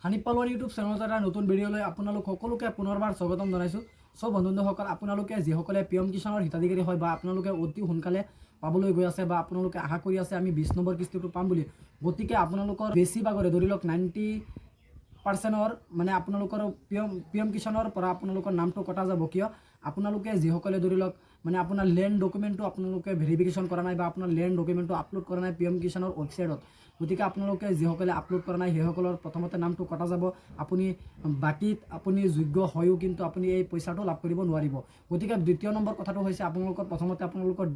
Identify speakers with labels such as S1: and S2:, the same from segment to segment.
S1: Hanif পালোৱান YouTube চেনেলত এটা নতুন ভিডিঅ'লৈ আপোনালোক সকলোকে পুনৰবাৰ স্বাগতম জনাইছোঁ। সব বন্ধুসকল, আপোনালোকে যিসকলে পিএম কিষাণৰ হিতাধিকাৰী হয় বা আপোনালোকে অতি সোনকালে পাবলৈ গৈ আছে বা আপোনালোকে আশা কৰি আছে আমি 20 নম্বৰ কিস্তিটো পাম বুলি, গতিকে আপোনালোকৰ বেছিভাগৰে ধৰি লওক 90% মানে আপোনালোকৰ পিএম কিষাণৰ পৰা আপোনালোকৰ নামটো কটা যাব। কিয় আপোনালোকে যিসকলে ধৰি লওক মানে আপোনাৰ লেণ্ড ডকুমেণ্টটো আপোনালোকে ভেৰিফিকেশ্যন কৰা নাই বা আপোনাৰ লেণ্ড ডকুমেণ্টটো আপলোড কৰা নাই পিএম কিষাণৰ ৱেবছাইটত, গতিকে আপোনালোকে যিসকলে আপলোড কৰা নাই সেইসকলৰ প্ৰথমতে নামটো কটা যাব। আপুনি বাকীত আপুনি যোগ্য হয়ও কিন্তু আপুনি এই পইচাটো লাভ কৰিব নোৱাৰিব। গতিকে দ্বিতীয় নম্বৰ কথাটো হৈছে আপোনালোকৰ প্ৰথমতে আপোনালোকৰ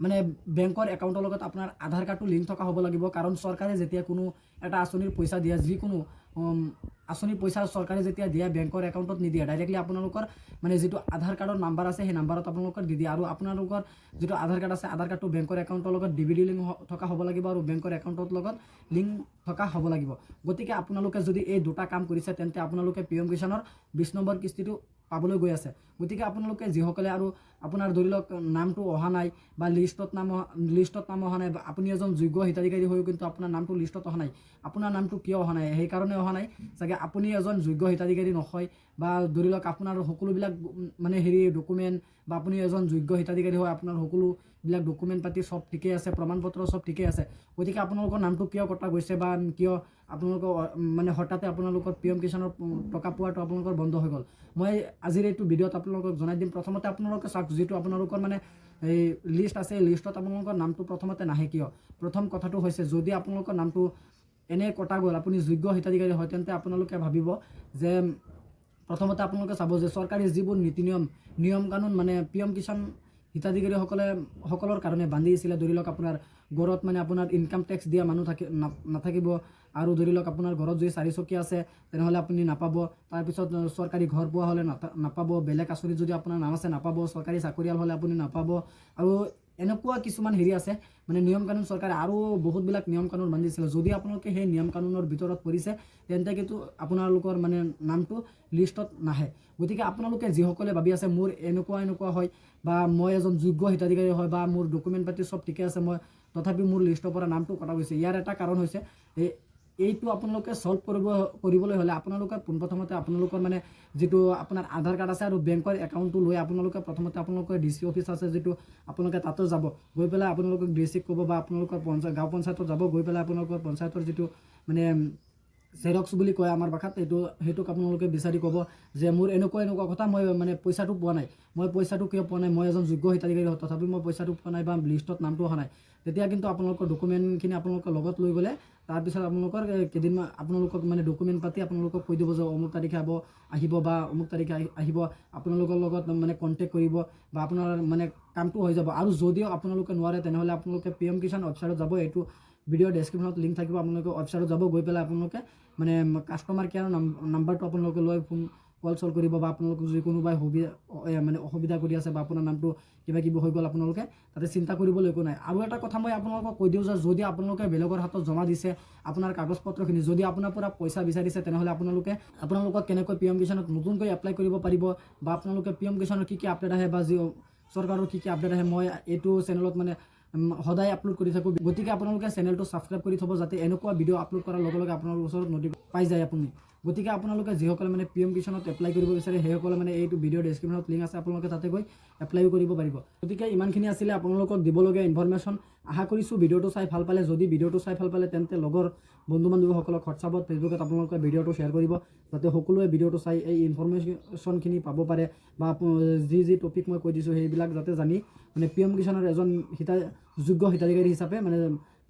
S1: মানে বেংকৰ একাউণ্টৰ লগত আপোনাৰ আধাৰ কাৰ্ডটো লিংক থকা হ'ব লাগিব। কাৰণ চৰকাৰে যেতিয়া কোনো এটা আঁচনিৰ পইচা দিয়ে, যিকোনো আঁচনিৰ পইচা চৰকাৰে যেতিয়া দিয়ে বেংকৰ একাউণ্টত নিদিয়ে, ডাইৰেক্টলি আপোনালোকৰ মানে যিটো আধাৰ কাৰ্ডৰ নাম্বাৰ আছে সেই নাম্বাৰত আপোনালোকৰ দি দিয়ে। আৰু আপোনালোকৰ যিটো আধাৰ কাৰ্ড আছে আধাৰ কাৰ্ডটো বেংকৰ একাউণ্টৰ লগত ডিভিডি লিংক থকা হ'ব লাগিব আৰু বেংকৰ একাউণ্টৰ লগত লিংক থকা হ'ব লাগিব। গতিকে আপোনালোকে যদি এই দুটা কাম কৰিছে তেন্তে আপোনালোকে পিএম কিষাণৰ 20 নম্বৰ কিস্তিটো পাবলৈ গৈ আছে। গতিকে আপোনালোকে যিসকলে আৰু আপোনাৰ ধৰি লওক নামটো অহা নাই বা লিষ্টত নাম অহা নাই বা আপুনি এজন যোগ্য হিতাধিকাৰী হৈও কিন্তু আপোনাৰ নামটো লিষ্টত অহা নাই, আপোনাৰ নামটো কিয় অহা নাই? সেইকাৰণে অহা নাই চাগে আপুনি এজন যোগ্য হিতাধিকাৰী নহয় বা ধৰি লওক আপোনাৰ সকলোবিলাক মানে ডকুমেণ্ট বা আপুনি এজন যোগ্য হিতাধিকাৰী হয়, আপোনাৰ সকলোবিলাক ডকুমেণ্ট পাতি সব ঠিকেই আছে, প্ৰমাণ পত্ৰ সব ঠিকেই আছে। গতিকে আপোনালোকৰ নামটো কিয় কটা গৈছে বা কিয় আপোনালোকৰ মানে হঠাতে আপোনালোকৰ পিএম কিষাণৰ টকা পোৱাটো আপোনালোকৰ বন্ধ হৈ গ'ল, মই আজিৰ এইটো ভিডিঅ'ত আপোনালোকক জনাই দিম। প্ৰথমতে আপোনালোকে চাওক, যিটো আপোনালোকৰ মানে এই লিষ্ট আছে এই লিষ্টত আপোনালোকৰ নামটো প্ৰথমতে নাহে কিয়। প্ৰথম কথাটো হৈছে যদি আপোনালোকৰ নামটো এনে কটা গ'ল, আপুনি যোগ্য হিতাধিকাৰী হয়, তেন্তে আপোনালোকে ভাবিব যে প্ৰথমতে আপোনালোকে চাব যে চৰকাৰী যিবোৰ নীতি নিয়ম কানুন মানে পিএম কিষাণ হিতাধিকাৰীসকলৰ কাৰণে বান্ধি দিছিলে। ধৰি লওক আপোনাৰ ঘৰত মানে আপোনাৰ ইনকাম টেক্স দিয়া মানুহ নাথাকিব, আৰু ধৰি লওক আপোনাৰ ঘৰত যদি 4 চকীয়া আছে তেনেহ'লে আপুনি নাপাব। তাৰপিছত চৰকাৰী ঘৰ পোৱা হ'লে নাপাব, বেলেগ আঁচনিত যদি আপোনাৰ নাম আছে নাপাব, চৰকাৰী চাকৰিয়াল হ'লে আপুনি নাপাব, আৰু এনেকুৱা কিছুমান আছে মানে নিয়ম কানুন চৰকাৰে আৰু বহুতবিলাক নিয়ম কানুন বান্ধিছিলে। যদি আপোনালোকে সেই নিয়ম কানুনৰ ভিতৰত পৰিছে তেন্তে কিন্তু আপোনালোকৰ মানে নামটো লিষ্টত নাহে। গতিকে আপোনালোকে যিসকলে ভাবি আছে মোৰ এনেকুৱা হয় বা মই এজন যোগ্য হিতাধিকাৰী হয় বা মোৰ ডকুমেণ্ট পাতি সব ঠিকে আছে, মই তথাপি মোৰ লিষ্টৰ পৰা নামটো কটা গৈছে, ইয়াৰ এটা কাৰণ হৈছে এইটো আপোনালোকে সলভ কৰিবলৈ হ'লে আপোনালোকে পোনপ্ৰথমতে আপোনালোকৰ মানে যিটো আপোনাৰ আধাৰ কাৰ্ড আছে আৰু বেংকৰ একাউণ্টটো লৈ আপোনালোকে প্ৰথমতে আপোনালোকৰ ডিচি অফিচ আছে যিটো আপোনালোকে তাতো যাব, গৈ পেলাই আপোনালোকক ডিচিক ক'ব বা আপোনালোকৰ গাঁও পঞ্চায়তত যাব, গৈ পেলাই আপোনালোকৰ পঞ্চায়তৰ যিটো মানে জেৰক্স বুলি কয় আমাৰ ভাষাত, সেইটোক আপোনালোকে বিচাৰি ক'ব যে মোৰ এনেকুৱা কথা, মই মানে পইচাটো পোৱা নাই, মই পইচাটো কিয় পোৱা নাই, মই এজন যোগ্য হিতাধিকাৰী হয় তথাপি মই পইচাটো পোৱা নাই বা লিষ্টত নামটো অহা নাই। তেতিয়া কিন্তু আপোনালোকৰ ডকুমেণ্টখিনি আপোনালোকৰ লগত লৈ গ'লে তাৰপিছত আপোনালোকৰ কেইদিনমান আপোনালোকক মানে ডকুমেণ্ট পাতি আপোনালোকক কৈ দিব যে অমুক তাৰিখে আহিব বা অমুক তাৰিখে আহিব, আপোনালোকৰ লগত মানে কণ্টেক্ট কৰিব বা আপোনাৰ মানে কামটো হৈ যাব। আৰু যদিও আপোনালোকে নোৱাৰে তেনেহ'লে আপোনালোকে পিএম কিষাণ ৱেবছাইটত যাব, এইটো ভিডিঅ' ডেছক্ৰিপশ্যনত লিংক থাকিব, আপোনালোকে ৱেবছাইটত যাব, গৈ পেলাই আপোনালোকে মানে কাষ্টমাৰ কেয়াৰ নাম্বাৰটো আপোনালোকে লৈ কল চল কৰিব বা আপোনালোকক যদি কোনোবাই মানে অসুবিধা কৰি আছে বা আপোনাৰ নামটো কিবা কিবি হৈ গ'ল আপোনালোকে তাতে চিন্তা কৰিবলৈ একো নাই। আৰু এটা কথা মই আপোনালোকক কৈ দিওঁ যে যদি আপোনালোকে বেলেগৰ হাতত জমা দিছে আপোনাৰ কাগজ পত্ৰখিনি, যদি আপোনাৰ পৰা পইচা বিচাৰিছে তেনেহ'লে আপোনালোকক কেনেকৈ পিএম কিষাণত নতুনকৈ এপ্লাই কৰিব পাৰিব বা আপোনালোকে পিএম কিষাণৰ কি আপডেট আহে বা চৰকাৰৰ কি আপডেট আহে মই এইটো চেনেলত মানে সদায় আপলোড কৰি থাকোঁ। গতিকে আপোনালোকে চেনেলটো ছাবস্ক্ৰাইব কৰি থ'ব যাতে এনেকুৱা ভিডিঅ' আপলোড কৰাৰ লগে লগে আপোনালোকৰ ওচৰত পাই যায় আপুনি। গতিকে আপোনালোকে যিসকলে মানে পিএম কিষাণত এপ্লাই কৰিব বিচাৰে সেইসকলে মানে এইটো ভিডিঅ' ডেছক্ৰিপশ্যনত লিংক আছে, আপোনালোকে তাতে গৈ এপ্লাইও কৰিব পাৰিব। গতিকে ইমানখিনি আছিলে আপোনালোকক দিবলগীয়া ইনফৰমেশ্যন। আশা কৰিছোঁ ভিডিঅ'টো চাই ভাল পালে। যদি ভিডিঅ'টো চাই ভাল পালে তেন্তে লগৰ বন্ধু বান্ধৱীসকলক হোৱাটছআপত ফেচবুকত আপোনালোকে ভিডিঅ'টো শ্বেয়াৰ কৰিব যাতে সকলোৱে ভিডিঅ'টো চাই এই ইনফৰমেশ্যনখিনি পাব পাৰে বা যি টপিক মই কৈ দিছোঁ সেইবিলাক যাতে জানি মানে পিএম কিষাণৰ এজন যোগ্য হিতাধিকাৰী হিচাপে মানে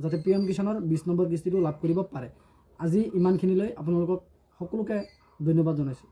S1: যাতে পিএম কিষাণৰ 20 নম্বৰ কিস্তিটো লাভ কৰিব পাৰে। আজি ইমানখিনিলৈ আপোনালোকক সকলোকে ধন্যবাদ জনাইছোঁ।